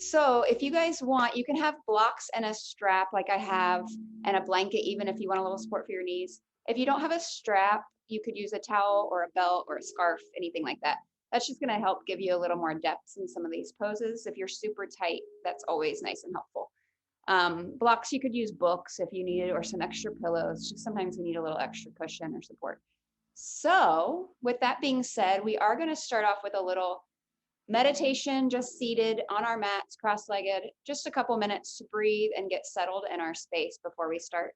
So if you guys want, you can have blocks and a strap like I have, and a blanket, even if you want a little support for your knees. If you don't have a strap, you could use a towel or a belt or a scarf, anything like that. That's just going to help give you a little more depth in some of these poses. If you're super tight, that's always nice and helpful. Blocks, you could use books if you need it, or some extra pillows. Just sometimes we need a little extra cushion or support. So with that being said, we are going to start off with a little meditation, just seated on our mats, cross-legged, just a couple minutes to breathe and get settled in our space before we start.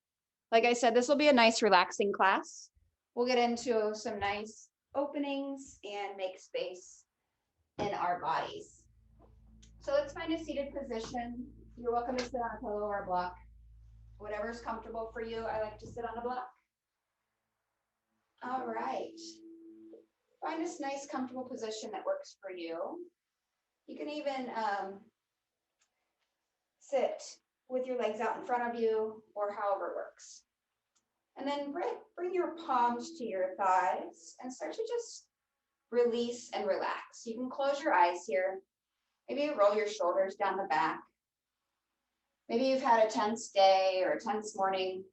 Like I said, this will be a nice relaxing class. We'll get into some nice openings and make space in our bodies. So let's find a seated position. You're welcome to sit on a pillow or a block, whatever's comfortable for you. I like to sit on a block. All right. Find this nice, comfortable position that works for you. You can even sit with your legs out in front of you, or however it works. And then bring your palms to your thighs and start to just release and relax. You can close your eyes here. Maybe you roll your shoulders down the back. Maybe you've had a tense day or a tense morning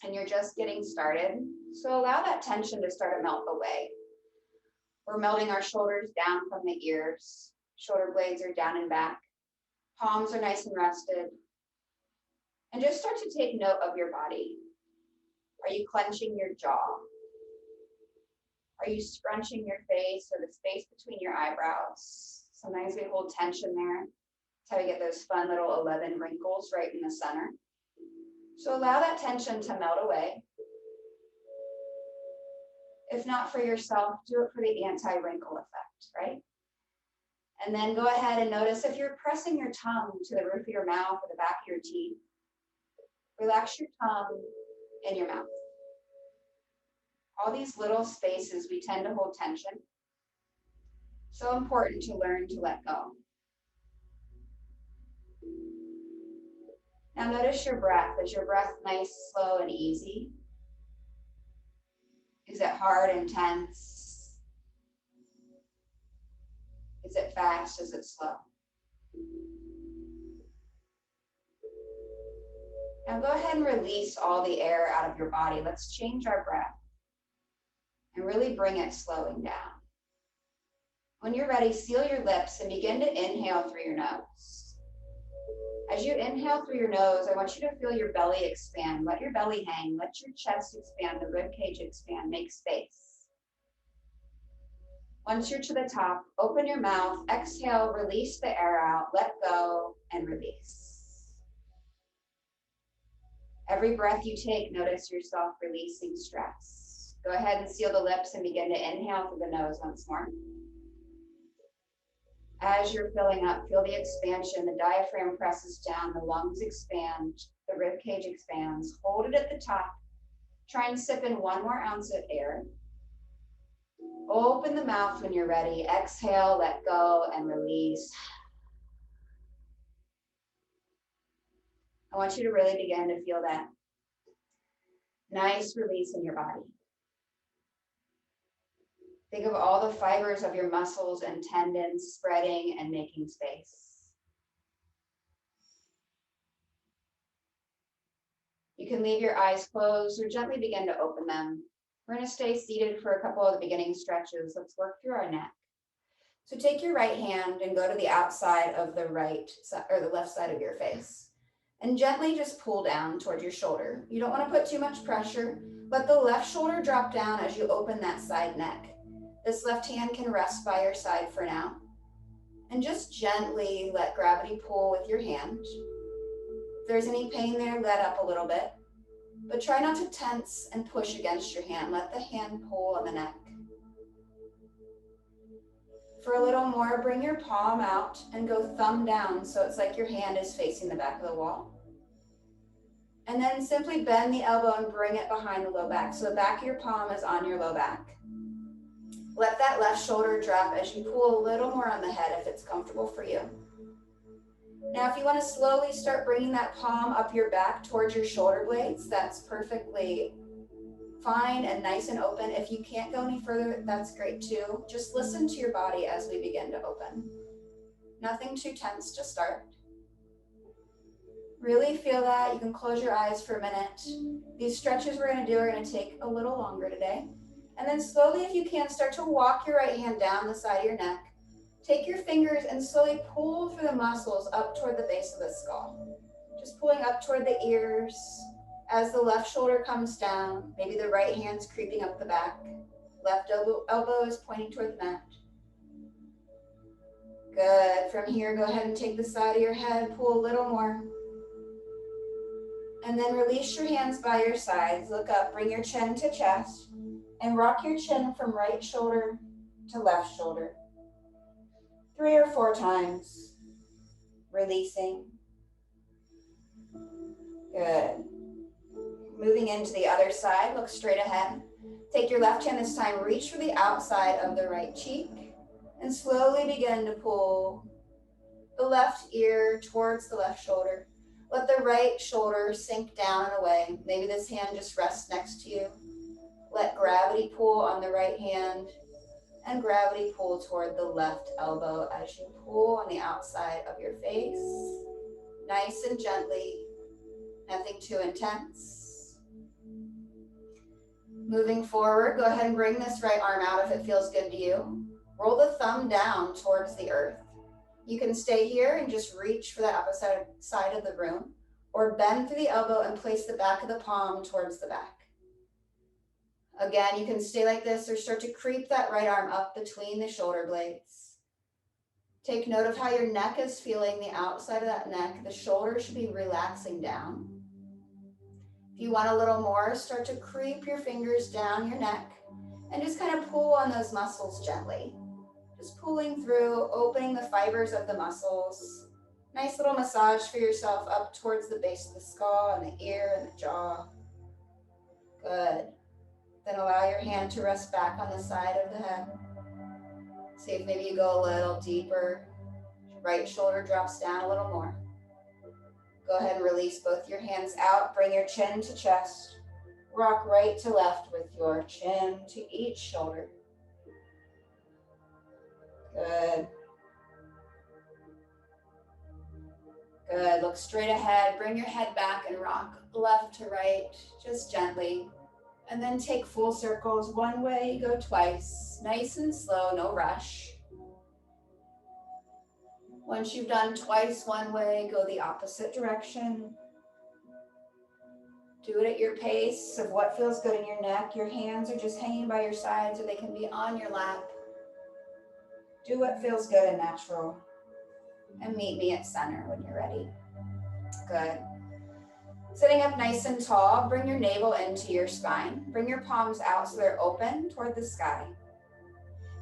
and you're just getting started. So allow that tension to start to melt away. We're melting our shoulders down from the ears. Shoulder blades are down and back. Palms are nice and rested. And just start to take note of your body. Are you clenching your jaw? Are you scrunching your face or the space between your eyebrows? Sometimes we hold tension there. That's how we get those fun little 11 wrinkles right in the center. So allow that tension to melt away. If not for yourself, do it for the anti-wrinkle effect, right? And then go ahead and notice if you're pressing your tongue to the roof of your mouth or the back of your teeth. Relax your tongue and your mouth. All these little spaces, we tend to hold tension. So important to learn to let go. Now notice your breath. Is your breath nice, slow, and easy? Is it hard and tense? Is it fast? Is it slow? Now go ahead and release all the air out of your body. Let's change our breath and really bring it slowing down. When you're ready, seal your lips and begin to inhale through your nose. As you inhale through your nose, I want you to feel your belly expand. Let your belly hang. Let your chest expand, the rib cage expand. Make space. Once you're to the top, open your mouth, exhale, release the air out, let go, and release. Every breath you take, notice yourself releasing stress. Go ahead and seal the lips and begin to inhale through the nose once more. As you're filling up, feel the expansion. The diaphragm presses down, the lungs expand, the rib cage expands. Hold it at the top. Try and sip in 1 more ounce of air. Open the mouth when you're ready. Exhale, let go, and release. I want you to really begin to feel that nice release in your body. Think of all the fibers of your muscles and tendons spreading and making space. You can leave your eyes closed or gently begin to open them. We're going to stay seated for a couple of the beginning stretches. Let's work through our neck. So take your right hand and go to the outside of the right side or the left side of your face. And gently just pull down toward your shoulder. You don't want to put too much pressure. Let the left shoulder drop down as you open that side neck. This left hand can rest by your side for now. And just gently let gravity pull with your hand. If there's any pain there, let up a little bit. But try not to tense and push against your hand. Let the hand pull on the neck. For a little more, bring your palm out and go thumb down so it's like your hand is facing the back of the wall. And then simply bend the elbow and bring it behind the low back. So the back of your palm is on your low back. Let that left shoulder drop as you pull a little more on the head if it's comfortable for you. Now, if you want to slowly start bringing that palm up your back towards your shoulder blades, that's perfectly fine and nice and open. If you can't go any further, that's great too. Just listen to your body as we begin to open. Nothing too tense to start. Really feel that. You can close your eyes for a minute. These stretches we're going to do are going to take a little longer today. And then slowly, if you can, start to walk your right hand down the side of your neck. Take your fingers and slowly pull through the muscles up toward the base of the skull. Just pulling up toward the ears. As the left shoulder comes down, maybe the right hand's creeping up the back. Left elbow is pointing toward the mat. Good. From here, go ahead and take the side of your head, pull a little more. And then release your hands by your sides. Look up, bring your chin to chest, and rock your chin from right shoulder to left shoulder. 3 or 4 times. Releasing. Good. Moving into the other side, look straight ahead. Take your left hand this time, reach for the outside of the right cheek, and slowly begin to pull the left ear towards the left shoulder. Let the right shoulder sink down and away. Maybe this hand just rests next to you. Let gravity pull on the right hand and gravity pull toward the left elbow as you pull on the outside of your face. Nice and gently, nothing too intense. Moving forward, go ahead and bring this right arm out if it feels good to you. Roll the thumb down towards the earth. You can stay here and just reach for the opposite side of the room, or bend through the elbow and place the back of the palm towards the back. Again, you can stay like this or start to creep that right arm up between the shoulder blades. Take note of how your neck is feeling, the outside of that neck. The shoulders should be relaxing down. If you want a little more, start to creep your fingers down your neck and just kind of pull on those muscles gently. Just pulling through, opening the fibers of the muscles. Nice little massage for yourself up towards the base of the skull and the ear and the jaw. Good. Then allow your hand to rest back on the side of the head. See if maybe you go a little deeper. Right shoulder drops down a little more. Go ahead and release both your hands out. Bring your chin to chest. Rock right to left with your chin to each shoulder. Good. Good. Look straight ahead. Bring your head back and rock left to right, just gently. And then take full circles. One way, go twice. Nice and slow, no rush. Once you've done twice one way, go the opposite direction. Do it at your pace of what feels good in your neck. Your hands are just hanging by your sides, or they can be on your lap. Do what feels good and natural. And meet me at center when you're ready. Good. Sitting up nice and tall, bring your navel into your spine. Bring your palms out so they're open toward the sky.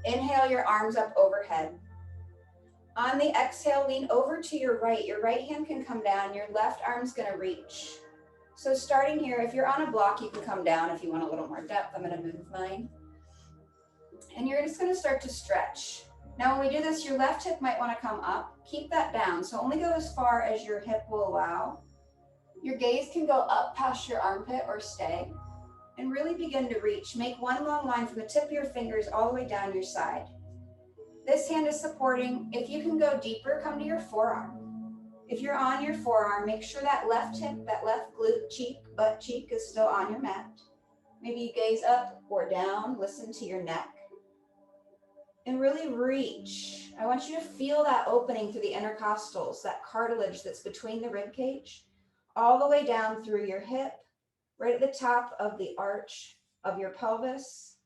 Inhale your arms up overhead. On the exhale, lean over to your right. Your right hand can come down. Your left arm's gonna reach. So starting here, if you're on a block, you can come down if you want a little more depth. I'm gonna move mine. And you're just gonna start to stretch. Now when we do this, your left hip might wanna come up. Keep that down, so only go as far as your hip will allow. Your gaze can go up past your armpit or stay. And really begin to reach. Make one long line from the tip of your fingers all the way down your side. This hand is supporting. If you can go deeper, come to your forearm. If you're on your forearm, make sure that left hip, that left glute cheek, butt cheek is still on your mat. Maybe you gaze up or down, listen to your neck. And really reach. I want you to feel that opening through the intercostals, that cartilage that's between the rib cage, all the way down through your hip, right at the top of the arch of your pelvis.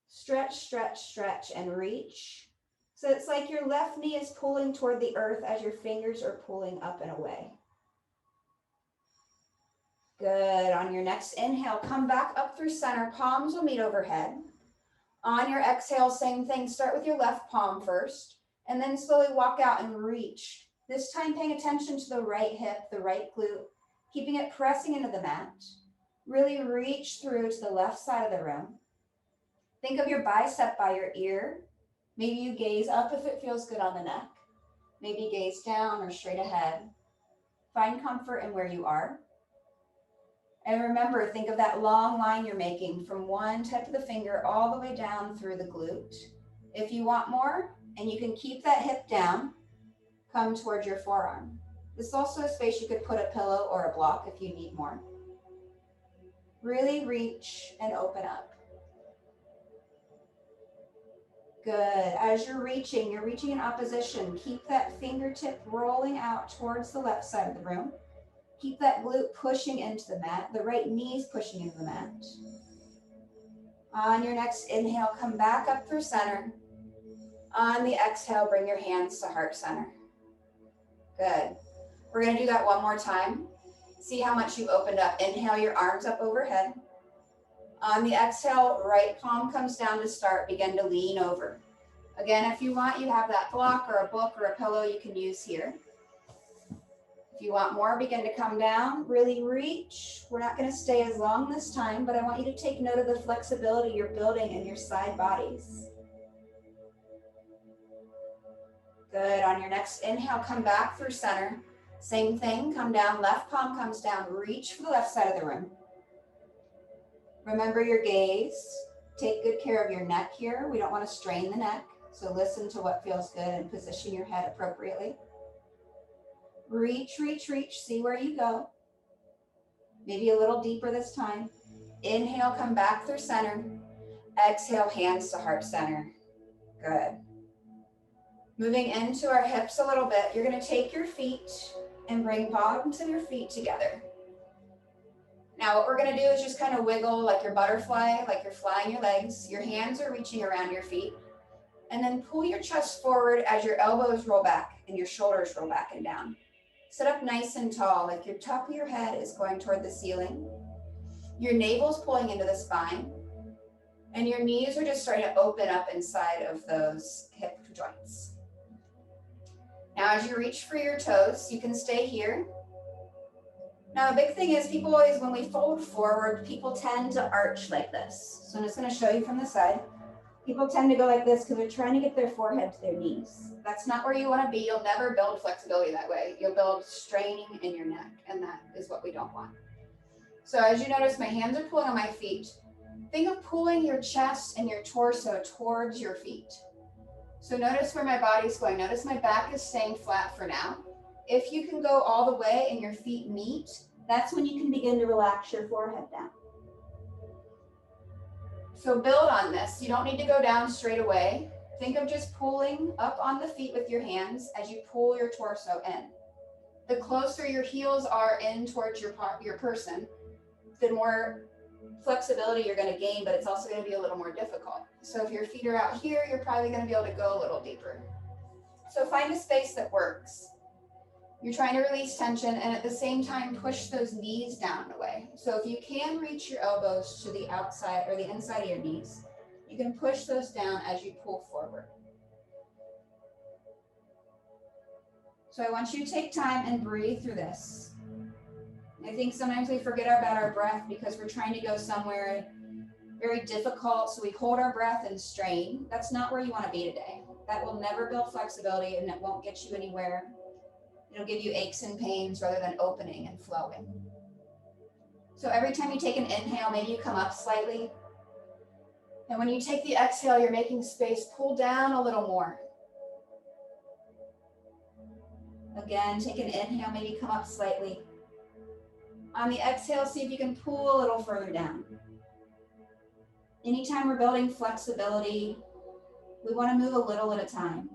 Stretch, stretch, stretch, and reach. So it's like your left knee is pulling toward the earth as your fingers are pulling up and away. Good. On your next inhale, come back up through center. Palms will meet overhead. On your exhale, same thing. Start with your left palm first, and then slowly walk out and reach. This time paying attention to the right hip, the right glute, keeping it pressing into the mat. Really reach through to the left side of the room. Think of your bicep by your ear. Maybe you gaze up if it feels good on the neck. Maybe gaze down or straight ahead. Find comfort in where you are. And remember, think of that long line you're making from one tip of the finger all the way down through the glute. If you want more, and you can keep that hip down, come towards your forearm. This is also a space you could put a pillow or a block if you need more. Really reach and open up. Good. As you're reaching in opposition. Keep that fingertip rolling out towards the left side of the room. Keep that glute pushing into the mat, the right knee's pushing into the mat. On your next inhale, come back up through center. On the exhale, bring your hands to heart center. Good. We're going to do that one more time. See how much you opened up. Inhale your arms up overhead. On the exhale, right palm comes down to start. Begin to lean over. Again, if you want, you have that block or a book or a pillow you can use here. If you want more, begin to come down. Really reach. We're not going to stay as long this time, but I want you to take note of the flexibility you're building in your side bodies. Good. On your next inhale, come back through center. Same thing. Come down. Left palm comes down. Reach for the left side of the room. Remember your gaze. Take good care of your neck here. We don't want to strain the neck. So listen to what feels good and position your head appropriately. Reach, reach, reach. See where you go. Maybe a little deeper this time. Inhale, come back through center. Exhale, hands to heart center. Good. Moving into our hips a little bit. You're going to take your feet and bring bottoms of your feet together. Now what we're going to do is just kind of wiggle like your butterfly, like you're flying your legs. Your hands are reaching around your feet. And then pull your chest forward as your elbows roll back and your shoulders roll back and down. Sit up nice and tall, like your top of your head is going toward the ceiling. Your navel's pulling into the spine. And your knees are just starting to open up inside of those hip joints. Now as you reach for your toes, you can stay here. Now, the big thing is people always, when we fold forward, people tend to arch like this. So I'm just going to show you from the side. People tend to go like this because they're trying to get their forehead to their knees. That's not where you want to be. You'll never build flexibility that way. You'll build straining in your neck, and that is what we don't want. So as you notice, my hands are pulling on my feet. Think of pulling your chest and your torso towards your feet. So notice where my body's going. Notice my back is staying flat for now. If you can go all the way and your feet meet, that's when you can begin to relax your forehead down. So build on this. You don't need to go down straight away. Think of just pulling up on the feet with your hands as you pull your torso in. The closer your heels are in towards your person, the more flexibility you're going to gain, but it's also going to be a little more difficult. So if your feet are out here, you're probably going to be able to go a little deeper. So find a space that works. You're trying to release tension and at the same time push those knees down and away. So if you can reach your elbows to the outside or the inside of your knees, you can push those down as you pull forward. So I want you to take time and breathe through this. I think sometimes we forget about our breath because we're trying to go somewhere very difficult. So we hold our breath and strain. That's not where you want to be today. That will never build flexibility and it won't get you anywhere. It'll give you aches and pains rather than opening and flowing. So every time you take an inhale, maybe you come up slightly. And when you take the exhale, you're making space, pull down a little more. Again, take an inhale, maybe come up slightly. On the exhale, see if you can pull a little further down. Anytime we're building flexibility, we want to move a little at a time.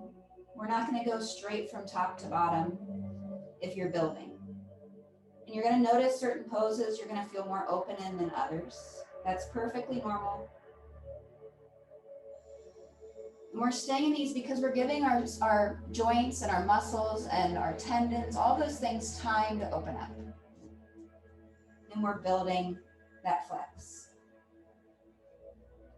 We're not going to go straight from top to bottom if you're building. And you're going to notice certain poses you're going to feel more open in than others. That's perfectly normal. And we're staying in these because we're giving our joints and our muscles and our tendons, all those things, time to open up. And we're building that flex.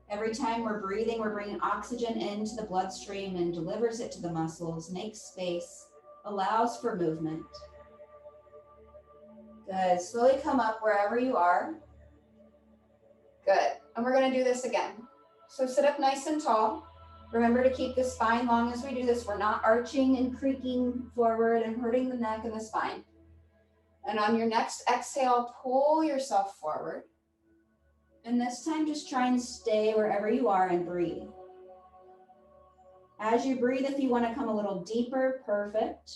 Every time we're breathing, we're bringing oxygen into the bloodstream and delivers it to the muscles, makes space, allows for movement. Good. Slowly come up wherever you are. Good. And we're going to do this again. So sit up nice and tall. Remember to keep the spine long as we do this. We're not arching and creaking forward and hurting the neck and the spine. And on your next exhale, pull yourself forward. And this time, just try and stay wherever you are and breathe. As you breathe, if you want to come a little deeper, perfect.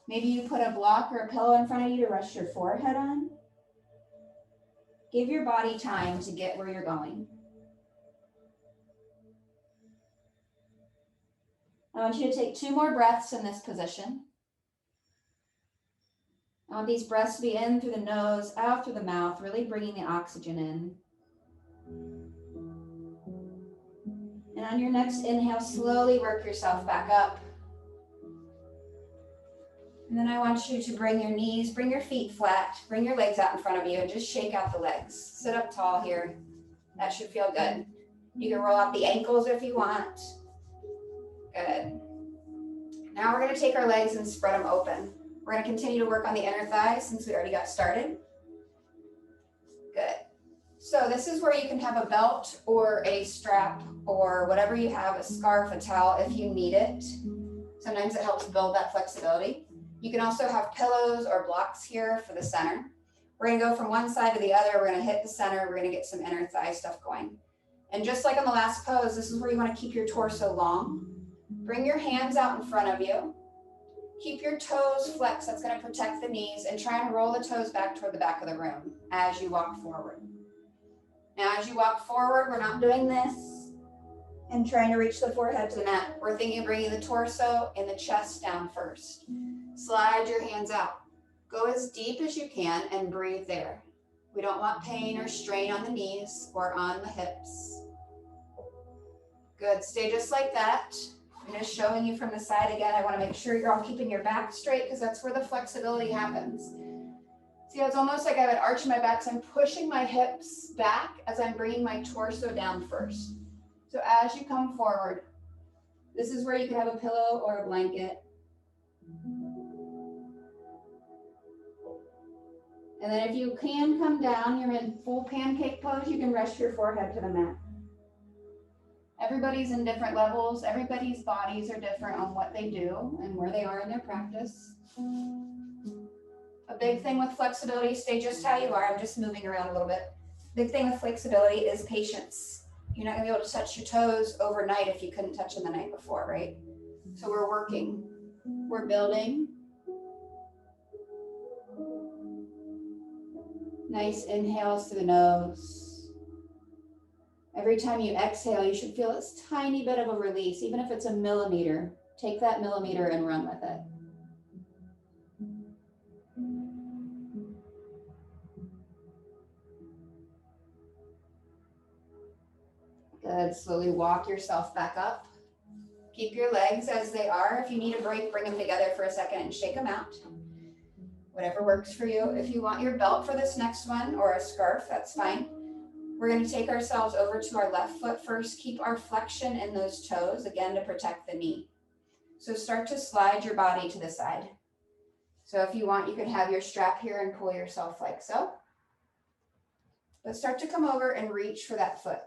Maybe you put a block or a pillow in front of you to rest your forehead on. Give your body time to get where you're going. I want you to take 2 more breaths in this position. I want these breaths to be in through the nose, out through the mouth, really bringing the oxygen in. And on your next inhale, slowly work yourself back up. And then I want you to bring your knees, bring your feet flat, bring your legs out in front of you, and just shake out the legs. Sit up tall here. That should feel good. You can roll out the ankles if you want. Good. Now we're going to take our legs and spread them open. We're going to continue to work on the inner thighs since we already got started. Good. So this is where you can have a belt or a strap or whatever you have, a scarf, a towel if you need it. Sometimes it helps build that flexibility. You can also have pillows or blocks here for the center. We're going to go from one side to the other. We're going to hit the center. We're going to get some inner thigh stuff going. And just like on the last pose, this is where you want to keep your torso long. Bring your hands out in front of you. Keep your toes flexed. That's going to protect the knees, and try and roll the toes back toward the back of the room as you walk forward. Now, as you walk forward, we're not doing this and trying to reach the forehead to the mat. We're thinking of bringing the torso and the chest down first. Slide your hands out. Go as deep as you can and breathe there. We don't want pain or strain on the knees or on the hips. Good. Stay just like that. I'm just showing you from the side again. I want to make sure you're all keeping your back straight because that's where the flexibility happens. See, it's almost like I would arch my back, so I'm pushing my hips back as I'm bringing my torso down first. So as you come forward, this is where you can have a pillow or a blanket. And then if you can come down, you're in full pancake pose, you can rest your forehead to the mat. Everybody's in different levels. Everybody's bodies are different on what they do and where they are in their practice. A big thing with flexibility, stay just how you are. I'm just moving around a little bit. Big thing with flexibility is patience. You're not gonna be able to touch your toes overnight if you couldn't touch them the night before, right? So we're working, we're building. Nice inhales through the nose. Every time you exhale, you should feel this tiny bit of a release, even if it's a millimeter. Take that millimeter and run with it. Good. Slowly walk yourself back up. Keep your legs as they are. If you need a break, bring them together for a second and shake them out. Whatever works for you. If you want your belt for this next one or a scarf, that's fine. We're going to take ourselves over to our left foot first. Keep our flexion in those toes, again, to protect the knee. So start to slide your body to the side. So if you want, you can have your strap here and pull yourself like so. But start to come over and reach for that foot.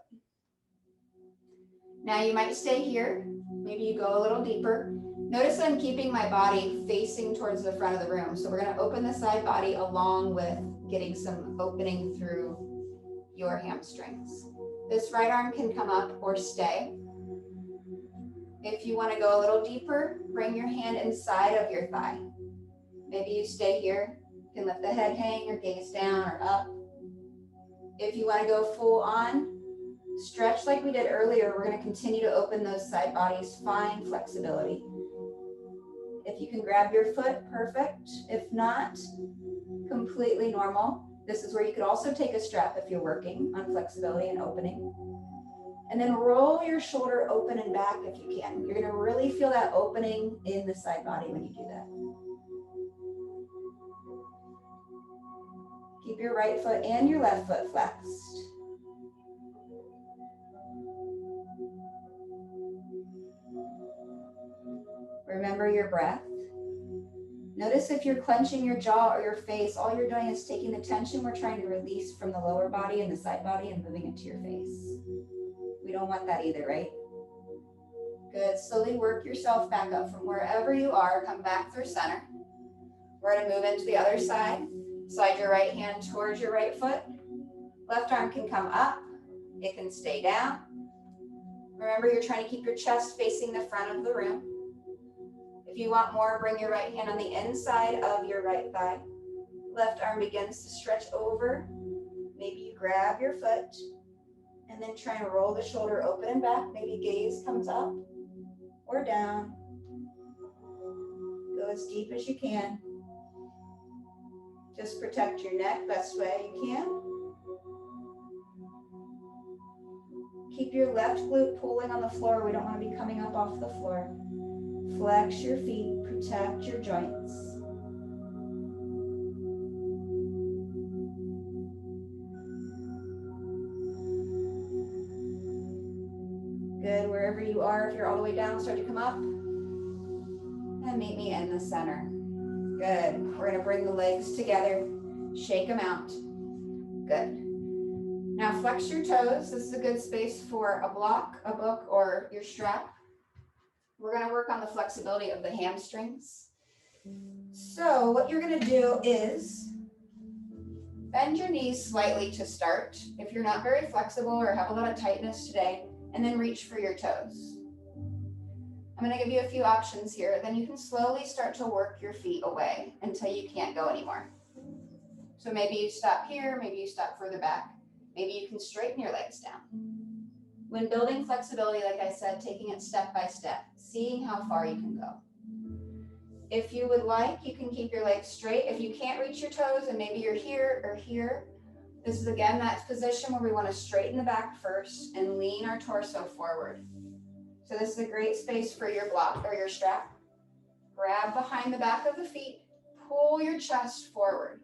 Now you might stay here. Maybe you go a little deeper. Notice I'm keeping my body facing towards the front of the room. So we're going to open the side body along with getting some opening through your hamstrings. This right arm can come up or stay. If you want to go a little deeper, bring your hand inside of your thigh. Maybe you stay here. You can let the head hang or gaze down or up. If you want to go full on, stretch like we did earlier. We're going to continue to open those side bodies. Find flexibility. If you can grab your foot, perfect. If not, completely normal. This is where you could also take a strap if you're working on flexibility and opening. And then roll your shoulder open and back if you can. You're going to really feel that opening in the side body when you do that. Keep your right foot and your left foot flexed. Remember your breath. Notice if you're clenching your jaw or your face, all you're doing is taking the tension we're trying to release from the lower body and the side body and moving it to your face. We don't want that either, right? Good. Slowly work yourself back up from wherever you are. Come back through center. We're going to move into the other side. Slide your right hand towards your right foot. Left arm can come up. It can stay down. Remember, you're trying to keep your chest facing the front of the room. If you want more, bring your right hand on the inside of your right thigh. Left arm begins to stretch over. Maybe you grab your foot and then try and roll the shoulder open and back. Maybe gaze comes up or down. Go as deep as you can. Just protect your neck best way you can. Keep your left glute pulling on the floor. We don't want to be coming up off the floor. Flex your feet, protect your joints. Good, wherever you are, if you're all the way down, start to come up. And meet me in the center. Good, we're gonna bring the legs together, shake them out. Good. Now flex your toes. This is a good space for a block, a book, or your strap. We're gonna work on the flexibility of the hamstrings. So what you're gonna do is bend your knees slightly to start if you're not very flexible or have a lot of tightness today, and then reach for your toes. I'm gonna give you a few options here. Then you can slowly start to work your feet away until you can't go anymore. So maybe you stop here, maybe you stop further back. Maybe you can straighten your legs down. When building flexibility, like I said, taking it step by step, seeing how far you can go. If you would like, you can keep your legs straight. If you can't reach your toes and maybe you're here or here, this is again that position where we want to straighten the back first and lean our torso forward. So this is a great space for your block or your strap. Grab behind the back of the feet, pull your chest forward.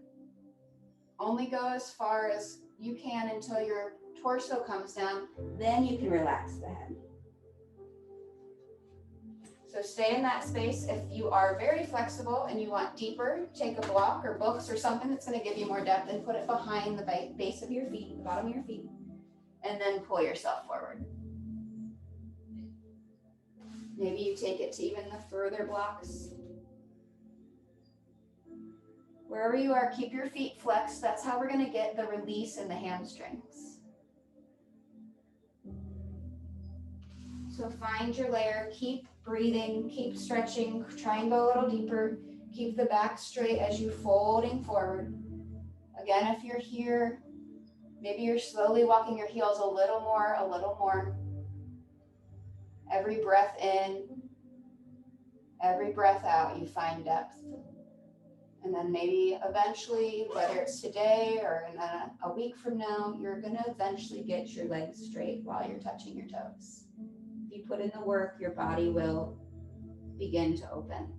Only go as far as you can until your torso comes down, then you can relax the head. So stay in that space. If you are very flexible and you want deeper, take a block or books or something that's going to give you more depth and put it behind the base of your feet, the bottom of your feet, and then pull yourself forward. Maybe you take it to even the further blocks. Wherever you are, keep your feet flexed. That's how we're going to get the release in the hamstrings. So find your layer, keep breathing, keep stretching, try and go a little deeper. Keep the back straight as you folding forward. Again, if you're here, maybe you're slowly walking your heels a little more, a little more. Every breath in, every breath out, you find depth. And then maybe eventually, whether it's today or in a week from now, you're going to eventually get your legs straight while you're touching your toes. If you put in the work, your body will begin to open.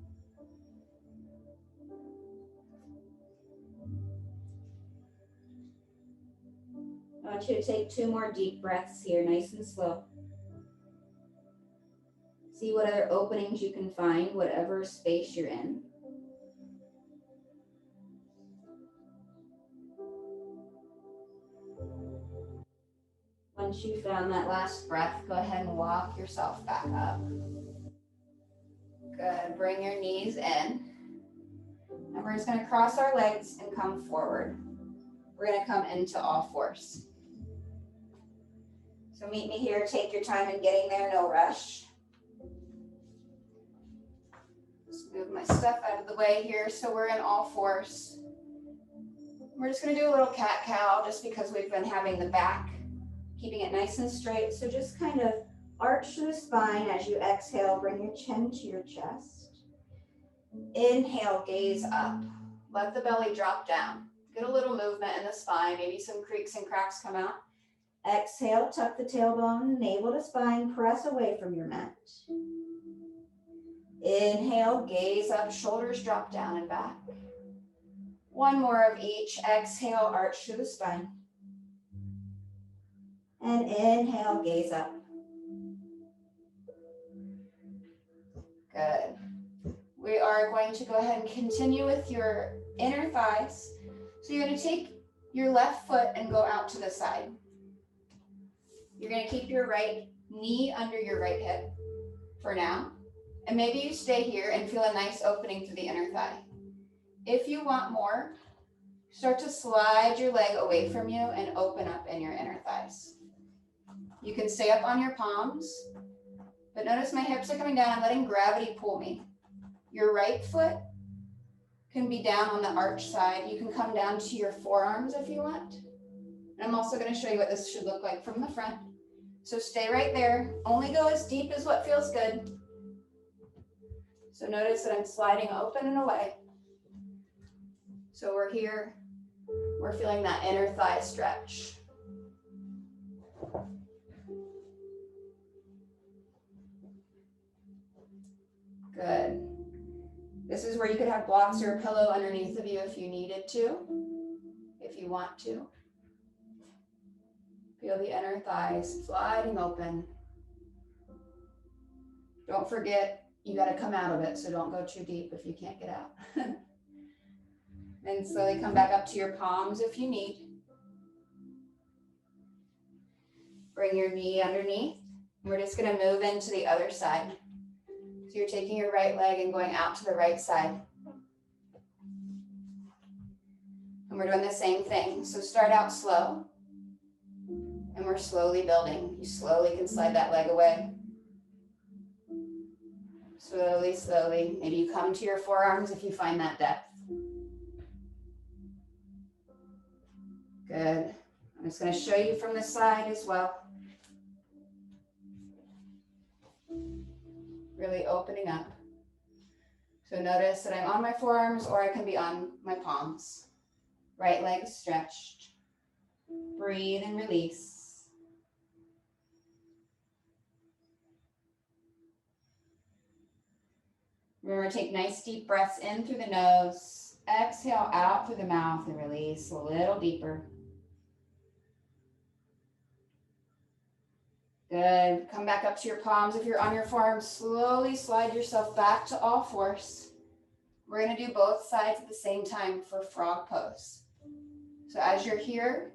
I want you to take 2 more deep breaths here, nice and slow. See what other openings you can find, whatever space you're in. Once you found that last breath, go ahead and walk yourself back up. Good, bring your knees in. And we're just gonna cross our legs and come forward. We're gonna come into all fours. So meet me here, take your time in getting there, no rush. Just move my stuff out of the way here so we're in all fours. We're just gonna do a little cat-cow just because we've been having the back, keeping it nice and straight. So just kind of arch through the spine as you exhale, bring your chin to your chest. Inhale, gaze up. Let the belly drop down. Get a little movement in the spine, maybe some creaks and cracks come out. Exhale, tuck the tailbone, navel to spine, press away from your mat. Inhale, gaze up, shoulders drop down and back. One more of each. Exhale, arch through the spine. And inhale, gaze up. Good. We are going to go ahead and continue with your inner thighs. So you're going to take your left foot and go out to the side. You're going to keep your right knee under your right hip for now. And maybe you stay here and feel a nice opening through the inner thigh. If you want more, start to slide your leg away from you and open up in your inner thighs. You can stay up on your palms, but notice my hips are coming down. I'm letting gravity pull me. Your right foot can be down on the arch side. You can come down to your forearms if you want. And I'm also going to show you what this should look like from the front. So stay right there. Only go as deep as what feels good. So notice that I'm sliding open and away. So we're here. We're feeling that inner thigh stretch. Good. This is where you could have blocks or a pillow underneath of you if you needed to, if you want to. Feel the inner thighs sliding open. Don't forget, you got to come out of it, so don't go too deep if you can't get out. And slowly come back up to your palms if you need. Bring your knee underneath. We're just going to move into the other side. So you're taking your right leg and going out to the right side. And we're doing the same thing. So start out slow. And we're slowly building. You slowly can slide that leg away. Slowly, slowly. Maybe you come to your forearms if you find that depth. Good. I'm just going to show you from the side as well. Really opening up. So notice that I'm on my forearms or I can be on my palms. Right leg stretched. Breathe and release. Remember, take nice deep breaths in through the nose. Exhale out through the mouth and release a little deeper. Good. Come back up to your palms. If you're on your forearms, slowly slide yourself back to all fours. We're going to do both sides at the same time for frog pose. So as you're here,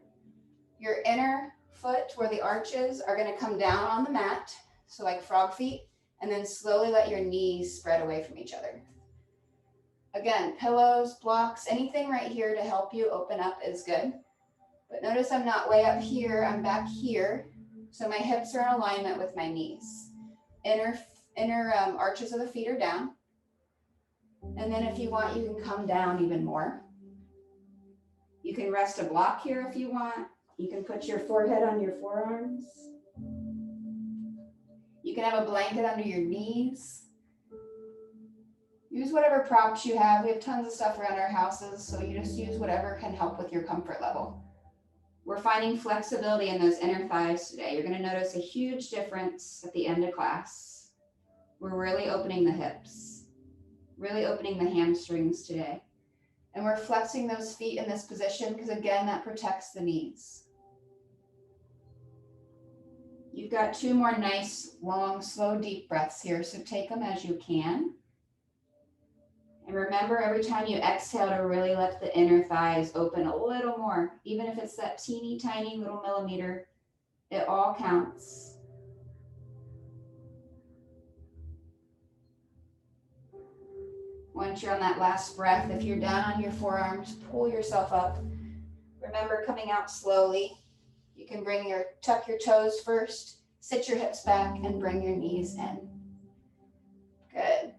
your inner foot where the arches are going to come down on the mat, so like frog feet, and then slowly let your knees spread away from each other. Again, pillows, blocks, anything right here to help you open up is good. But notice I'm not way up here, I'm back here. So my hips are in alignment with my knees. Inner arches of the feet are down. And then if you want, you can come down even more. You can rest a block here if you want. You can put your forehead on your forearms. You can have a blanket under your knees. Use whatever props you have. We have tons of stuff around our houses, so you just use whatever can help with your comfort level. We're finding flexibility in those inner thighs today. You're going to notice a huge difference at the end of class. We're really opening the hips, really opening the hamstrings today. And we're flexing those feet in this position because, again, that protects the knees. You've got 2 more nice, long, slow, deep breaths here, so take them as you can. And remember, every time you exhale, to really let the inner thighs open a little more, even if it's that teeny tiny little millimeter, it all counts. Once you're on that last breath, if you're down on your forearms, pull yourself up. Remember, coming out slowly. You can tuck your toes first, sit your hips back, and bring your knees in. Good.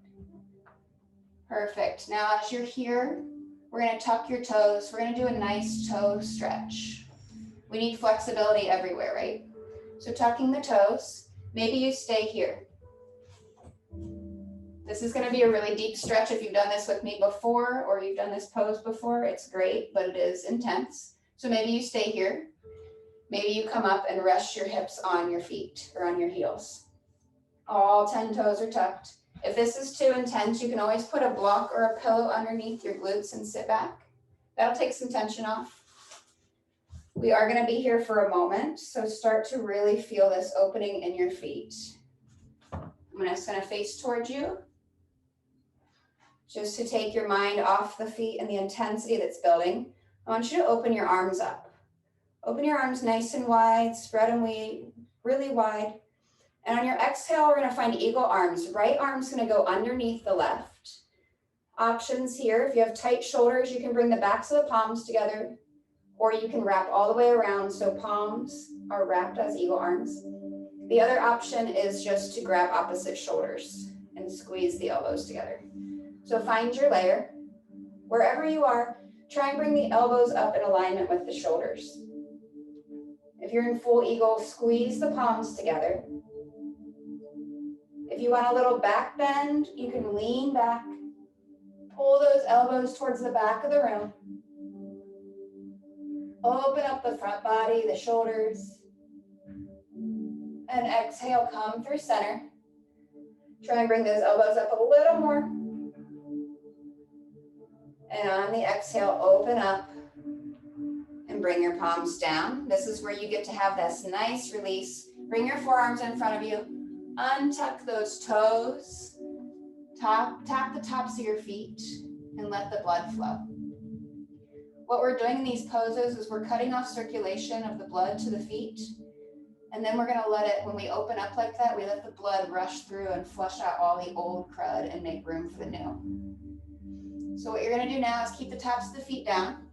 Perfect. Now, as you're here, we're going to tuck your toes. We're going to do a nice toe stretch. We need flexibility everywhere, right? So tucking the toes, maybe you stay here. This is going to be a really deep stretch. If you've done this with me before or you've done this pose before, it's great, but it is intense. So maybe you stay here. Maybe you come up and rest your hips on your feet or on your heels. All 10 toes are tucked. If this is too intense, you can always put a block or a pillow underneath your glutes and sit back. That'll take some tension off. We are going to be here for a moment, so start to really feel this opening in your feet. I'm just going to face towards you, just to take your mind off the feet and the intensity that's building. I want you to open your arms up. Open your arms nice and wide, spread them really wide. And on your exhale, we're going to find eagle arms. Right arm's going to go underneath the left. Options here, if you have tight shoulders, you can bring the backs of the palms together, or you can wrap all the way around so palms are wrapped as eagle arms. The other option is just to grab opposite shoulders and squeeze the elbows together. So find your layer. Wherever you are, try and bring the elbows up in alignment with the shoulders. If you're in full eagle, squeeze the palms together. If you want a little back bend, you can lean back, pull those elbows towards the back of the room. Open up the front body, the shoulders. And exhale, come through center. Try and bring those elbows up a little more. And on the exhale, open up and bring your palms down. This is where you get to have this nice release. Bring your forearms in front of you. Untuck those toes. Tap the tops of your feet and let the blood flow. What we're doing in these poses is we're cutting off circulation of the blood to the feet. And then we're going to let it, when we open up like that, we let the blood rush through and flush out all the old crud and make room for the new. So what you're going to do now is keep the tops of the feet down.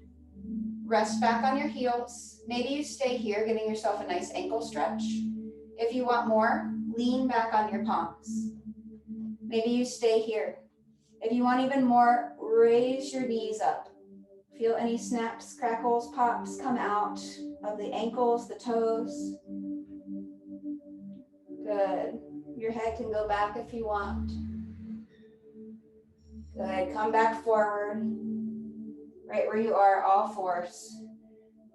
Rest back on your heels. Maybe you stay here, giving yourself a nice ankle stretch. If you want more, lean back on your palms. Maybe you stay here. If you want even more, raise your knees up. Feel any snaps, crackles, pops come out of the ankles, the toes. Good. Your head can go back if you want. Good. Come back forward. Right where you are, all fours.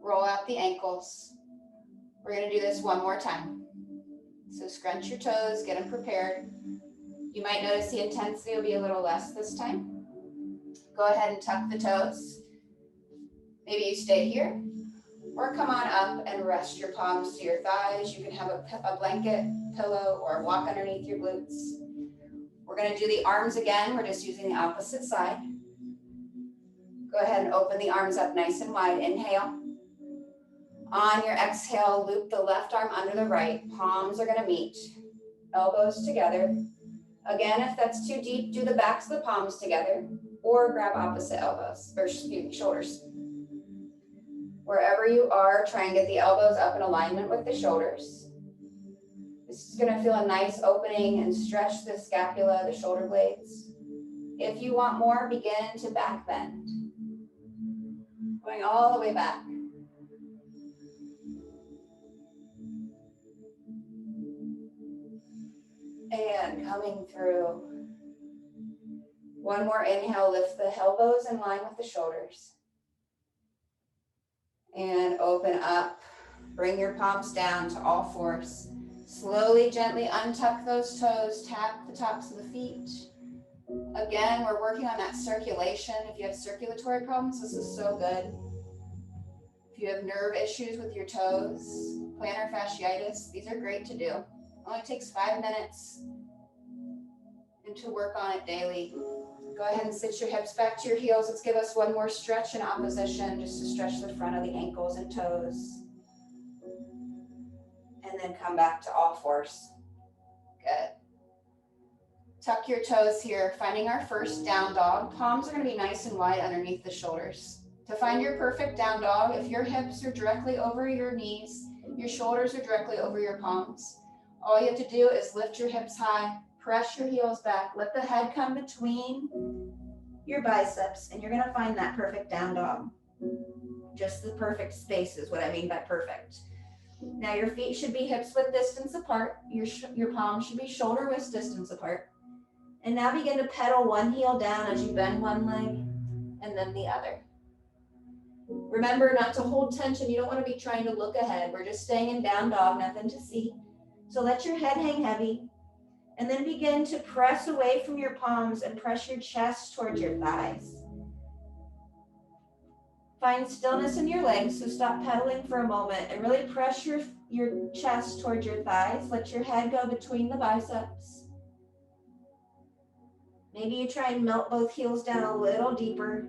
Roll out the ankles. We're going to do this one more time. So scrunch your toes, get them prepared. You might notice the intensity will be a little less this time. Go ahead and tuck the toes. Maybe you stay here, or come on up and rest your palms to your thighs. You can have a blanket, pillow, or walk underneath your glutes. We're going to do the arms again. We're just using the opposite side. Go ahead and open the arms up nice and wide. Inhale. On your exhale, loop the left arm under the right. Palms are going to meet. Elbows together. Again, if that's too deep, do the backs of the palms together, or grab opposite elbows, or excuse me, shoulders. Wherever you are, try and get the elbows up in alignment with the shoulders. This is going to feel a nice opening and stretch the scapula, the shoulder blades. If you want more, begin to back bend. Going all the way back. And coming through. One more inhale, lift the elbows in line with the shoulders. And open up. Bring your palms down to all fours. Slowly, gently untuck those toes. Tap the tops of the feet. Again, we're working on that circulation. If you have circulatory problems, this is so good. If you have nerve issues with your toes, plantar fasciitis, these are great to do. Only takes 5 minutes and to work on it daily. Go ahead and sit your hips back to your heels. Let's give us one more stretch in opposition, just to stretch the front of the ankles and toes. And then come back to all fours. Good. Tuck your toes here, finding our first down dog. Palms are going to be nice and wide underneath the shoulders. To find your perfect down dog, if your hips are directly over your knees, your shoulders are directly over your palms, all you have to do is lift your hips high, press your heels back, let the head come between your biceps, and you're going to find that perfect down dog. Just the perfect space is what I mean by perfect. Now your feet should be hips width distance apart. Your palms should be shoulder width distance apart. And now begin to pedal one heel down as you bend one leg and then the other. Remember not to hold tension. You don't want to be trying to look ahead. We're just staying in down dog, nothing to see. So let your head hang heavy. And then begin to press away from your palms and press your chest towards your thighs. Find stillness in your legs, so stop pedaling for a moment and really press your chest towards your thighs. Let your head go between the biceps. Maybe you try and melt both heels down a little deeper.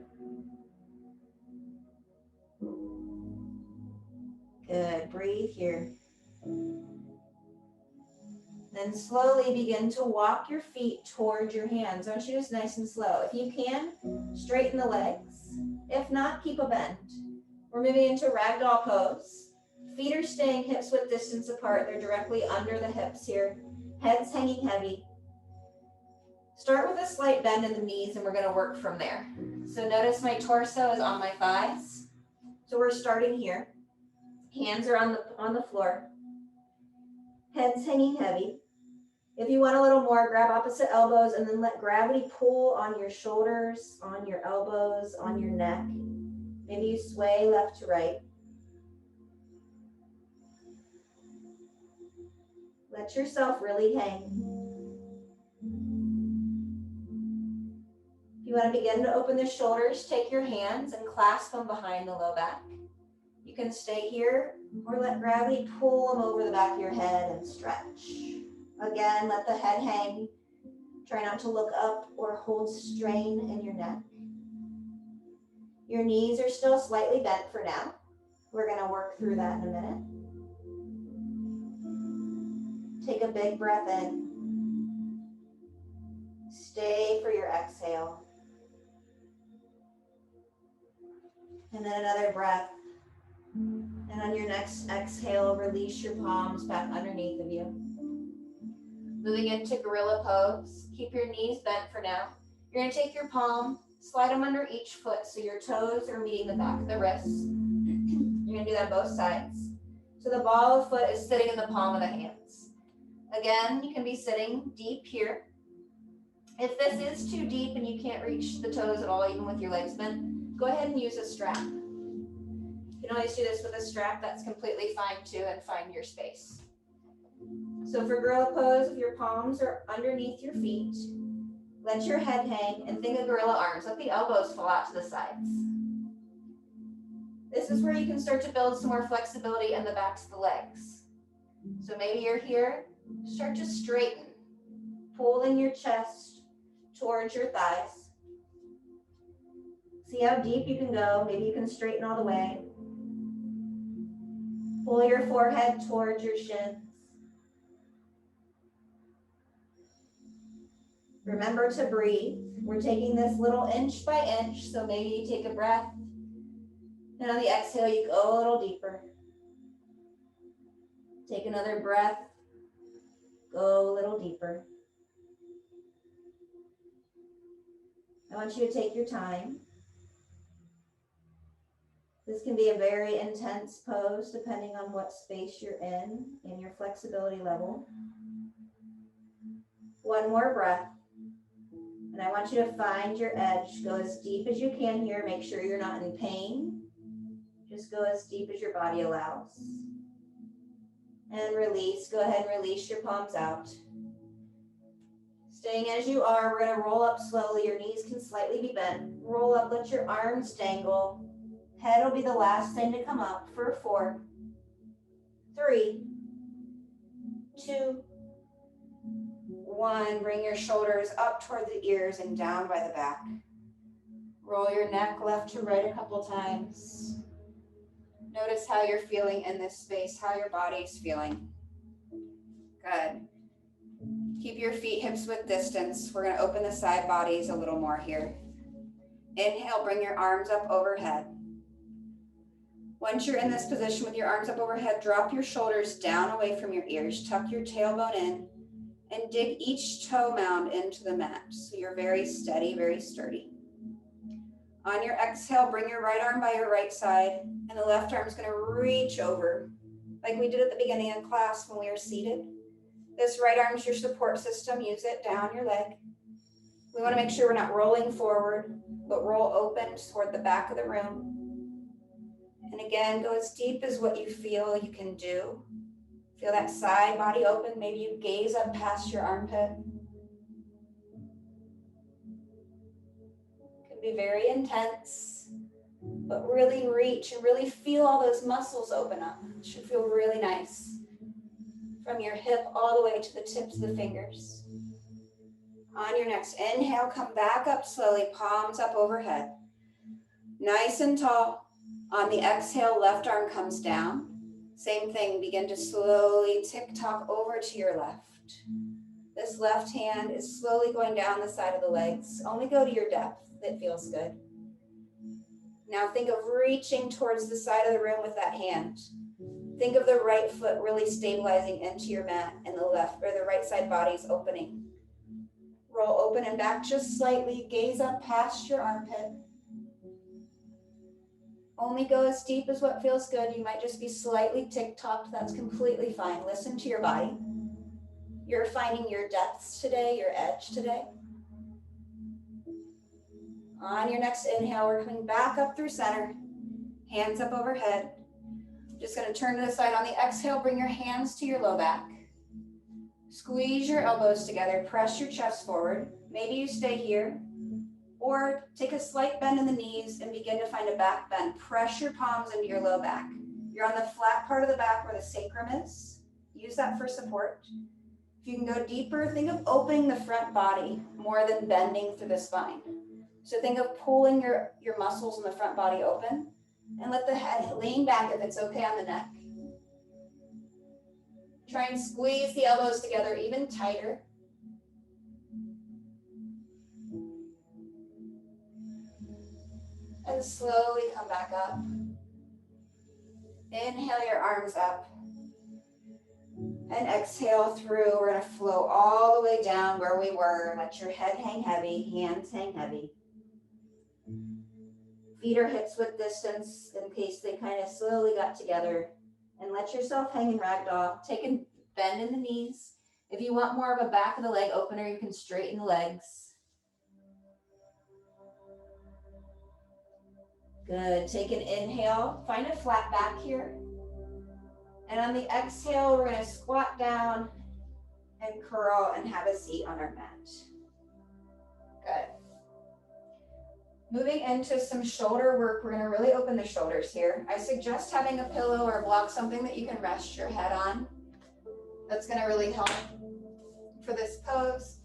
Good, breathe here. Then slowly begin to walk your feet towards your hands. I want you to just nice and slow. If you can, straighten the legs. If not, keep a bend. We're moving into ragdoll pose. Feet are staying hips width distance apart. They're directly under the hips here. Head's hanging heavy. Start with a slight bend in the knees and we're gonna work from there. So notice my torso is on my thighs. So we're starting here. Hands are on the floor. Head's hanging heavy. If you want a little more, grab opposite elbows and then let gravity pull on your shoulders, on your elbows, on your neck. Maybe you sway left to right. Let yourself really hang. If you want to begin to open the shoulders, take your hands and clasp them behind the low back. You can stay here or let gravity pull them over the back of your head and stretch. Again, let the head hang. Try not to look up or hold strain in your neck. Your knees are still slightly bent for now. We're going to work through that in a minute. Take a big breath in. Stay for your exhale. And then another breath. And on your next exhale, release your palms back underneath of you. Moving into gorilla pose. Keep your knees bent for now. You're going to take your palm, slide them under each foot so your toes are meeting the back of the wrists. You're going to do that both sides. So the ball of the foot is sitting in the palm of the hands. Again, you can be sitting deep here. If this is too deep and you can't reach the toes at all, even with your legs bent, go ahead and use a strap. You can always do this with a strap. That's completely fine too, and find your space. So for gorilla pose, if your palms are underneath your feet, let your head hang and think of gorilla arms. Let the elbows fall out to the sides. This is where you can start to build some more flexibility in the backs of the legs. So maybe you're here, start to straighten, pulling your chest towards your thighs. See how deep you can go. Maybe you can straighten all the way. Pull your forehead towards your shins. Remember to breathe. We're taking this little inch by inch, so maybe you take a breath, and on the exhale, you go a little deeper. Take another breath, go a little deeper. I want you to take your time. This can be a very intense pose depending on what space you're in and your flexibility level. One more breath. And I want you to find your edge. Go as deep as you can here. Make sure you're not in pain. Just go as deep as your body allows. And release. Go ahead and release your palms out. Staying as you are, we're going to roll up slowly. Your knees can slightly be bent. Roll up, let your arms dangle. Head will be the last thing to come up for 4, 3, 2, 1. Bring your shoulders up toward the ears and down by the back. Roll your neck left to right a couple times. Notice how you're feeling in this space, how your body's feeling. Good. Keep your feet hips width distance. We're going to open the side bodies a little more here. Inhale, bring your arms up overhead. Once you're in this position with your arms up overhead, drop your shoulders down away from your ears. Tuck your tailbone in and dig each toe mound into the mat. So you're very steady, very sturdy. On your exhale, bring your right arm by your right side, and the left arm is going to reach over like we did at the beginning of class when we were seated. This right arm is your support system. Use it down your leg. We want to make sure we're not rolling forward, but roll open toward the back of the room. And again, go as deep as what you feel you can do. Feel that side body open. Maybe you gaze up past your armpit. It can be very intense, but really reach and really feel all those muscles open up. It should feel really nice. From your hip all the way to the tips of the fingers. On your next inhale, come back up slowly, palms up overhead. Nice and tall. On the exhale, left arm comes down. Same thing, begin to slowly tick-tock over to your left. This left hand is slowly going down the side of the legs. Only go to your depth that feels good. Now think of reaching towards the side of the room with that hand. Think of the right foot really stabilizing into your mat and the left or the right side body's opening. Roll Roll open and back just slightly. Gaze up past your armpit. Only go as deep as what feels good. You might just be slightly tick-tocked. That's completely fine. Listen to your body. You're finding your depths today, your edge today. On your next inhale, we're coming back up through center. Hands up overhead. Just going to turn to the side. On the exhale, bring your hands to your low back. Squeeze your elbows together. Press your chest forward. Maybe you stay here. Or take a slight bend in the knees and begin to find a back bend. Press your palms into your low back. You're on the flat part of the back where the sacrum is. Use that for support. If you can go deeper, think of opening the front body more than bending through the spine. So think of pulling your muscles in the front body open and let the head lean back if it's okay on the neck. Try and squeeze the elbows together even tighter. And slowly come back up. Inhale your arms up. And exhale through. We're going to flow all the way down where we were. Let your head hang heavy, hands hang heavy. Feet or hips width distance in case they kind of slowly got together. And let yourself hang in ragdoll. Take a bend in the knees. If you want more of a back of the leg opener, you can straighten the legs. Good. Take an inhale. Find a flat back here. And on the exhale, we're going to squat down and curl and have a seat on our mat. Good. Moving into some shoulder work, we're going to really open the shoulders here. I suggest having a pillow or a block, something that you can rest your head on. That's going to really help for this pose.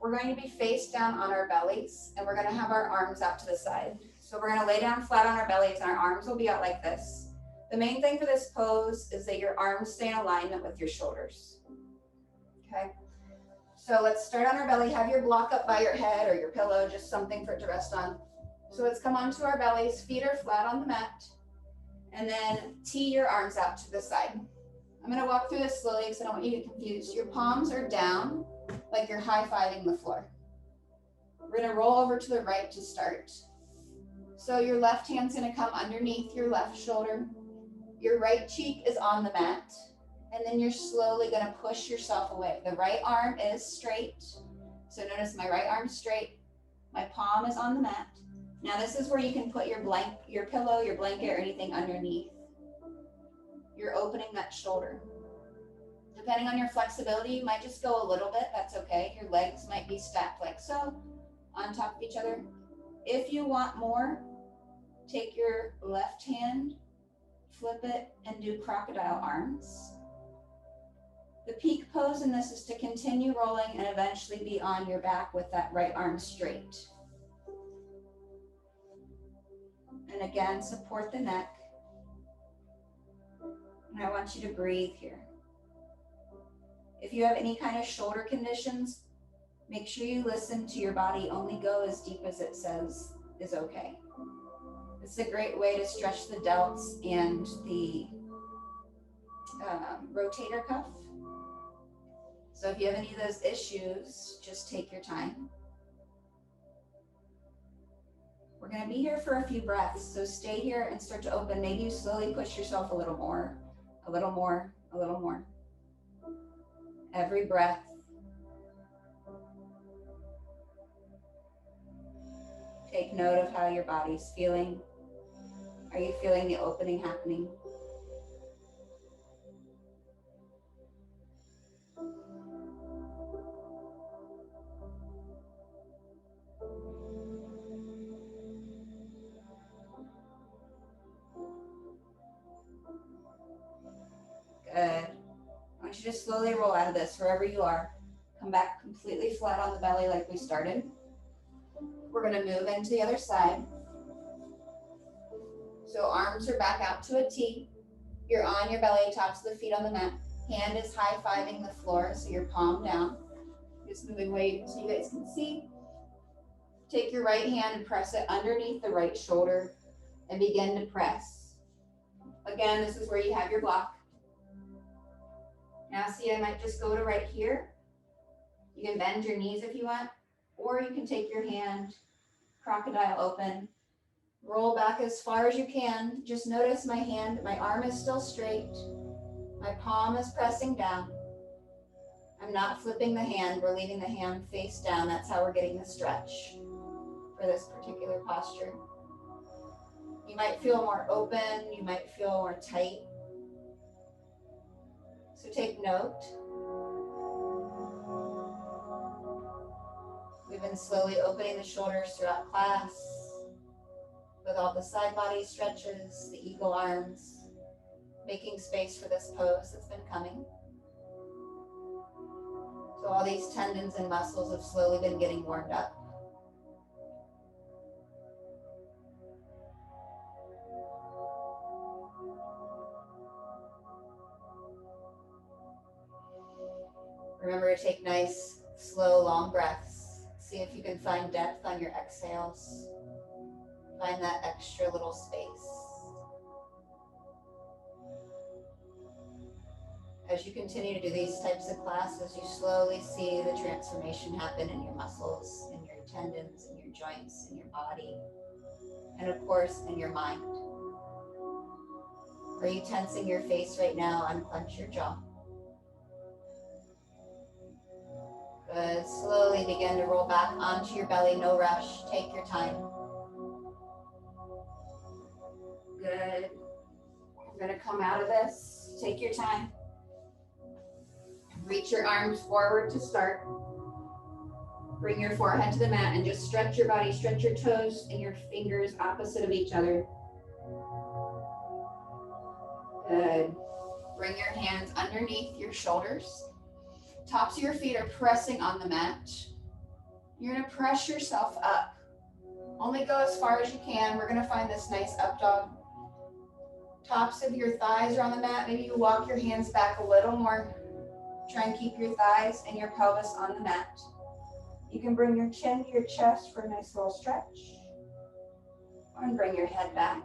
We're going to be face down on our bellies, and we're going to have our arms out to the side. So we're going to lay down flat on our bellies, and our arms will be out like this. The main thing for this pose is that your arms stay in alignment with your shoulders. Okay. So let's start on our belly. Have your block up by your head or your pillow, just something for it to rest on. So let's come onto our bellies, feet are flat on the mat, and then tee your arms out to the side. I'm going to walk through this slowly because I don't want you to get confused. Your palms are down like you're high-fiving the floor. We're going to roll over to the right to start. So your left hand's going to come underneath your left shoulder. Your right cheek is on the mat. And then you're slowly going to push yourself away. The right arm is straight. So notice my right arm's straight. My palm is on the mat. Now this is where you can put your pillow, your blanket, or anything underneath. You're opening that shoulder. Depending on your flexibility, you might just go a little bit. That's okay. Your legs might be stacked like so on top of each other. If you want more, take your left hand, flip it, and do crocodile arms. The peak pose in this is to continue rolling and eventually be on your back with that right arm straight. And again, support the neck. And I want you to breathe here. If you have any kind of shoulder conditions, make sure you listen to your body. Only go as deep as it says is okay. It's a great way to stretch the delts and the rotator cuff. So if you have any of those issues, just take your time. We're going to be here for a few breaths, so stay here and start to open. Maybe you slowly push yourself a little more, a little more, a little more. Every breath. Take note of how your body's feeling. Are you feeling the opening happening? Good. I want you to slowly roll out of this wherever you are. Come back completely flat on the belly like we started. We're going to move into the other side. So arms are back out to a T. You're on your belly, tops of the feet on the mat. Hand is high-fiving the floor, so your palm down. Just moving away so you guys can see. Take your right hand and press it underneath the right shoulder and begin to press. Again, this is where you have your block. Now see, I might just go to right here You can bend your knees if you want, or you can take your hand, crocodile open, roll back as far as you can. Just notice my hand, my arm is still straight. My palm is pressing down. I'm not flipping the hand. We're leaving the hand face down. That's how we're getting the stretch for this particular posture. You might feel more open. You might feel more tight. So take note. We've been slowly opening the shoulders throughout class with all the side body stretches, the eagle arms, making space for this pose that's been coming. So all these tendons and muscles have slowly been getting warmed up. Remember to take nice, slow, long breaths. See if you can find depth on your exhales. Find that extra little space. As you continue to do these types of classes, you slowly see the transformation happen in your muscles, in your tendons, in your joints, in your body, and of course, in your mind. Are you tensing your face right now? Unclench your jaw. Good. Slowly begin to roll back onto your belly. No rush. Take your time. Good. I'm going to come out of this. Take your time. Reach your arms forward to start. Bring your forehead to the mat and just stretch your body. Stretch your toes and your fingers opposite of each other. Good. Bring your hands underneath your shoulders. Tops of your feet are pressing on the mat. You're going to press yourself up. Only go as far as you can. We're going to find this nice up dog. Tops of your thighs are on the mat. Maybe you walk your hands back a little more. Try and keep your thighs and your pelvis on the mat. You can bring your chin to your chest for a nice little stretch. And bring your head back.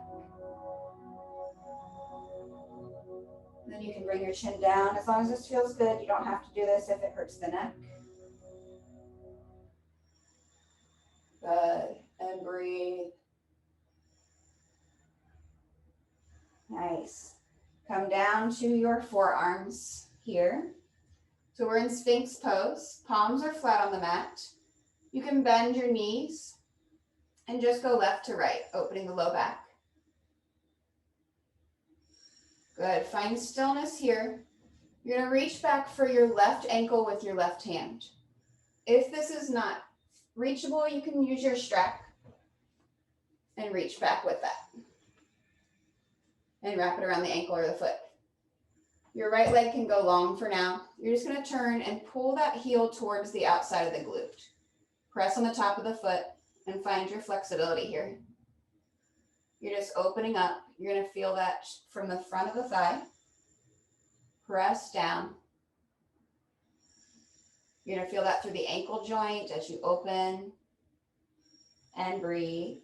Then you can bring your chin down. As long as this feels good, you don't have to do this if it hurts the neck. Good. And breathe. Nice. Come down to your forearms here. So we're in Sphinx pose. Palms are flat on the mat. You can bend your knees and just go left to right, opening the low back. Good. Find stillness here. You're going to reach back for your left ankle with your left hand. If this is not reachable, you can use your strap and reach back with that. And wrap it around the ankle or the foot. Your right leg can go long for now. You're just going to turn and pull that heel towards the outside of the glute. Press on the top of the foot and find your flexibility here. You're just opening up. You're going to feel that from the front of the thigh. Press down. You're going to feel that through the ankle joint as you open and breathe.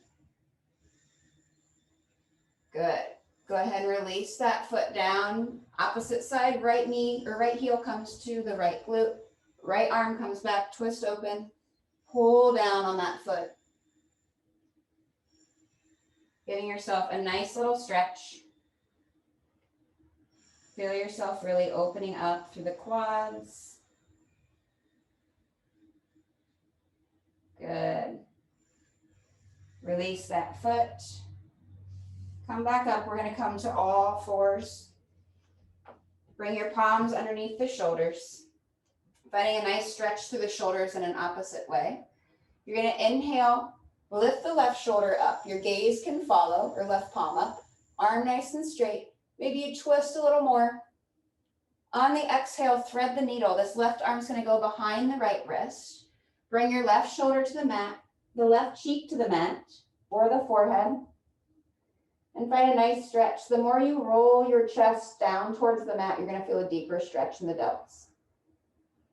Good. Go ahead and release that foot down. Opposite side, right knee or right heel comes to the right glute. Right arm comes back, twist open. Pull down on that foot. Giving yourself a nice little stretch. Feel yourself really opening up through the quads. Good. Release that foot. Come back up. We're going to come to all fours. Bring your palms underneath the shoulders. Finding a nice stretch through the shoulders in an opposite way. You're going to inhale, lift the left shoulder up. Your gaze can follow, or left palm up. Arm nice and straight. Maybe you twist a little more. On the exhale, thread the needle. This left arm's going to go behind the right wrist. Bring your left shoulder to the mat, the left cheek to the mat, or the forehead. And find a nice stretch. The more you roll your chest down towards the mat, you're going to feel a deeper stretch in the delts.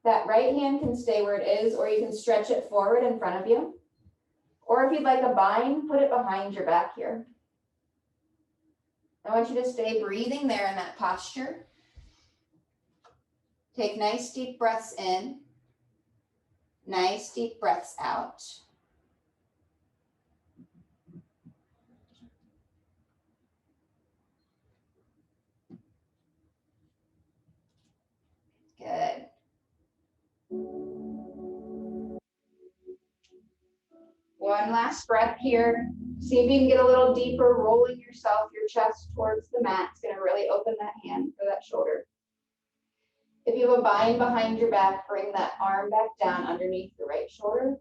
That right hand can stay where it is, or you can stretch it forward in front of you. Or if you'd like a bind, put it behind your back here. I want you to stay breathing there in that posture. Take nice deep breaths in. Nice deep breaths out. Good. One last breath here. See if you can get a little deeper, rolling yourself, your chest towards the mat. It's going to really open that hand for that shoulder. If you have a bind behind your back, bring that arm back down underneath the right shoulder.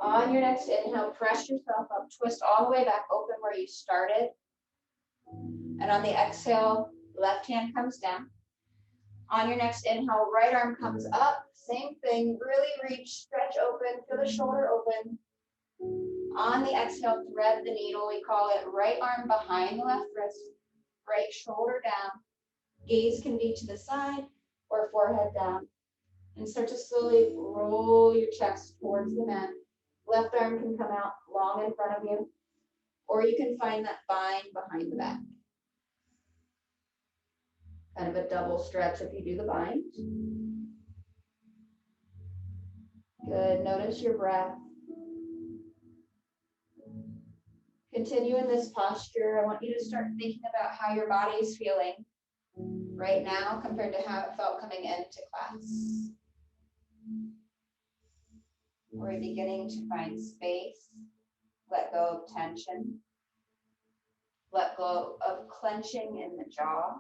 On your next inhale, press yourself up, twist all the way back open where you started. And on the exhale, left hand comes down. On your next inhale, right arm comes up. Same thing, really reach, stretch open, feel the shoulder open. On the exhale, thread the needle. We call it right arm behind the left wrist, right shoulder down. Gaze can be to the side or forehead down. And start to slowly roll your chest towards the mat. Left arm can come out long in front of you, or you can find that bind behind the back. Kind of a double stretch if you do the bind. Good, notice your breath. Continue in this posture. I want you to start thinking about how your body is feeling right now compared to how it felt coming into class. We're beginning to find space, let go of tension, let go of clenching in the jaw.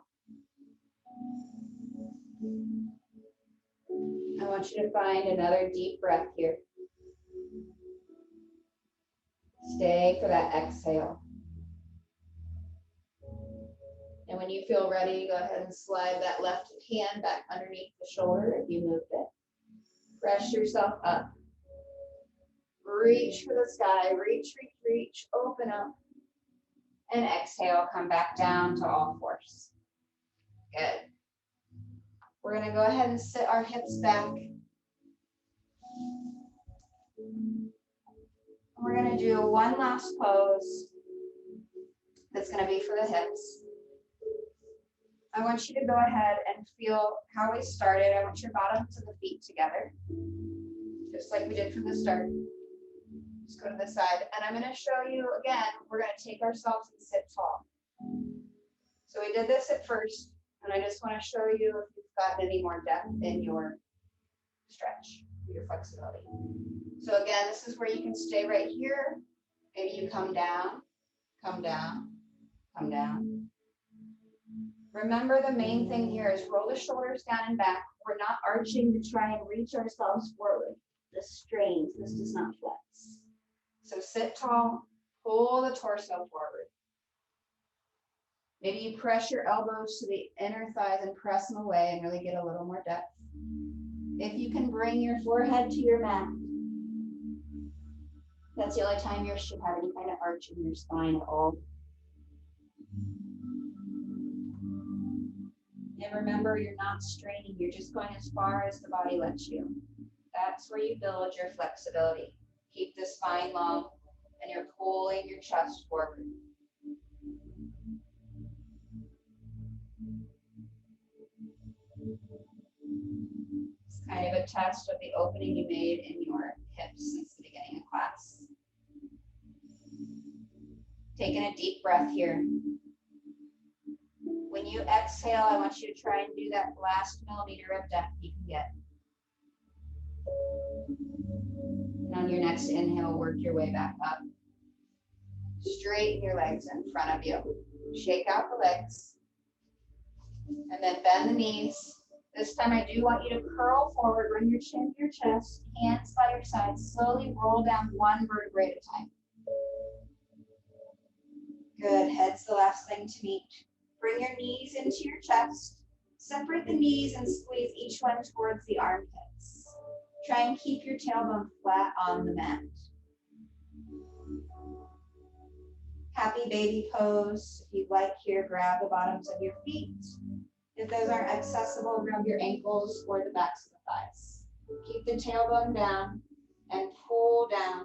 I want you to find another deep breath here. Stay for that exhale. And when you feel ready, go ahead and slide that left hand back underneath the shoulder if you moved it. Press yourself up. Reach for the sky. Reach, reach, reach. Open up. And exhale, come back down to all fours. Good. We're going to go ahead and sit our hips back. We're going to do one last pose that's going to be for the hips. I want you to go ahead and feel how we started. I want your bottoms of the feet together, just like we did from the start. Just go to the side. And I'm going to show you again, we're going to take ourselves and sit tall. So we did this at first, and I just want to show you if you've gotten any more depth in your stretch, your flexibility. So again, this is where you can stay right here. Maybe you come down, come down, come down. Remember, the main thing here is roll the shoulders down and back. We're not arching to try and reach ourselves forward. This strains, this does not flex. So sit tall, pull the torso forward. Maybe you press your elbows to the inner thighs and press them away and really get a little more depth. If you can bring your forehead to your mat, that's the only time you should have any kind of arch in your spine at all. And remember, you're not straining, you're just going as far as the body lets you. That's where you build your flexibility. Keep the spine long, and you're pulling your chest forward. It's kind of a test of the opening you made in your hips since the beginning of class. Taking a deep breath here. When you exhale, I want you to try and do that last millimeter of depth you can get. And on your next inhale, work your way back up. Straighten your legs in front of you. Shake out the legs. And then bend the knees. This time I do want you to curl forward, bring your chin to your chest, hands by your sides. Slowly roll down one vertebrae at a time. Good, head's the last thing to meet. Bring your knees into your chest. Separate the knees and squeeze each one towards the armpits. Try and keep your tailbone flat on the mat. Happy baby pose. If you'd like here, grab the bottoms of your feet. If those aren't accessible, grab your ankles or the backs of the thighs. Keep the tailbone down and pull down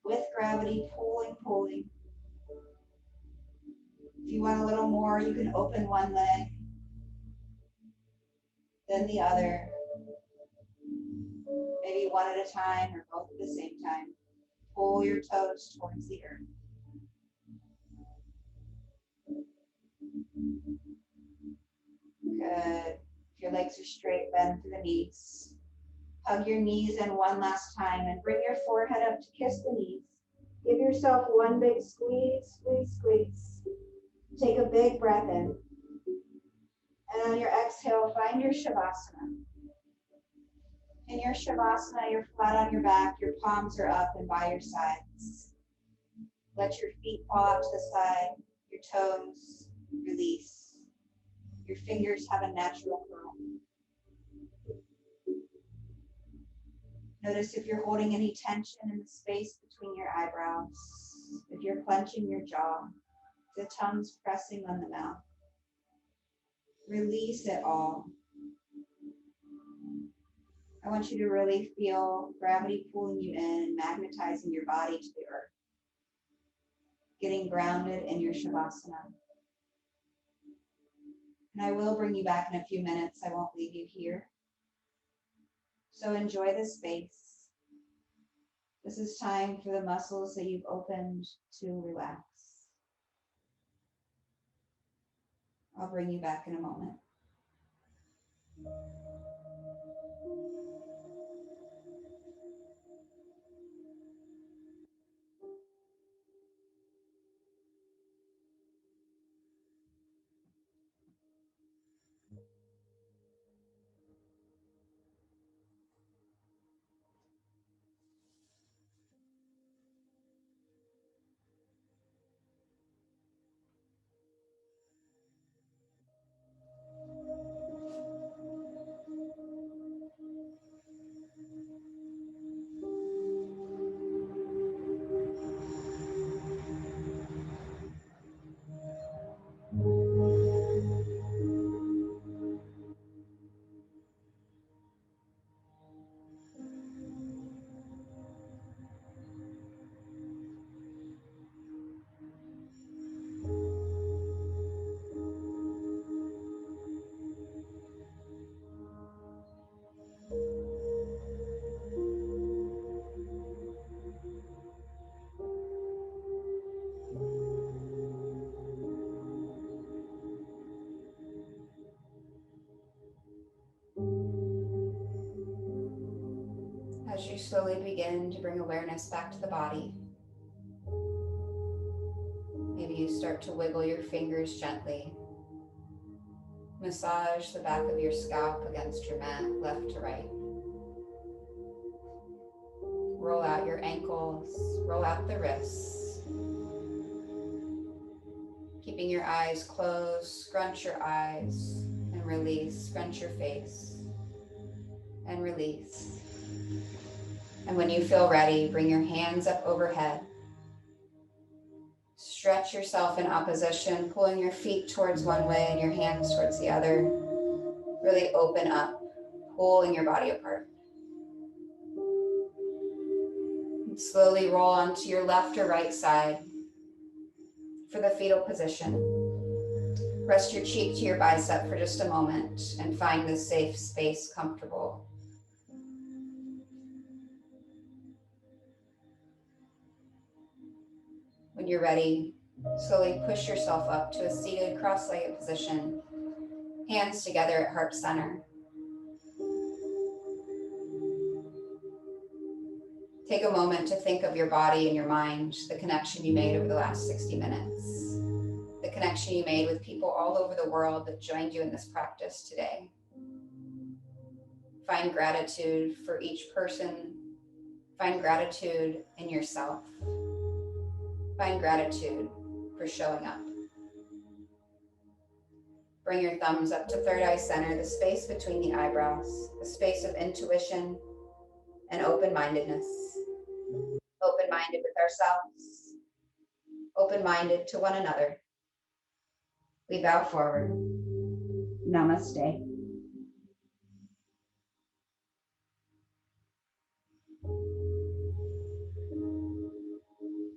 with gravity, pulling, pulling. If you want a little more, you can open one leg, then the other. Maybe one at a time or both at the same time. Pull your toes towards the earth. Good. If your legs are straight, bend through the knees. Hug your knees in one last time and bring your forehead up to kiss the knees. Give yourself one big squeeze, squeeze, squeeze. Take a big breath in. And on your exhale, find your Shavasana. In your Shavasana, you're flat on your back, your palms are up and by your sides. Let your feet fall out to the side, your toes release. Your fingers have a natural curl. Notice if you're holding any tension in the space between your eyebrows, if you're clenching your jaw, the tongue's pressing on the mouth. Release it all. I want you to really feel gravity pulling you in, magnetizing your body to the earth. Getting grounded in your Shavasana. And I will bring you back in a few minutes. I won't leave you here. So enjoy the space. This is time for the muscles that you've opened to relax. I'll bring you back in a moment. As you slowly begin to bring awareness back to the body, maybe you start to wiggle your fingers gently. Massage the back of your scalp against your mat, left to right. Roll out your ankles, roll out the wrists. Keeping your eyes closed, scrunch your eyes and release. Scrunch your face and release. And when you feel ready, bring your hands up overhead. Stretch yourself in opposition, pulling your feet towards one way and your hands towards the other. Really open up, pulling your body apart. And slowly roll onto your left or right side for the fetal position. Rest your cheek to your bicep for just a moment and find this safe space comfortable. When you're ready, slowly push yourself up to a seated cross-legged position, hands together at heart center. Take a moment to think of your body and your mind, the connection you made over the last 60 minutes, the connection you made with people all over the world that joined you in this practice today. Find gratitude for each person. Find gratitude in yourself. Find gratitude for showing up. Bring your thumbs up to third eye center, the space between the eyebrows, the space of intuition and open-mindedness. Open-minded with ourselves, open-minded to one another. We bow forward. Namaste.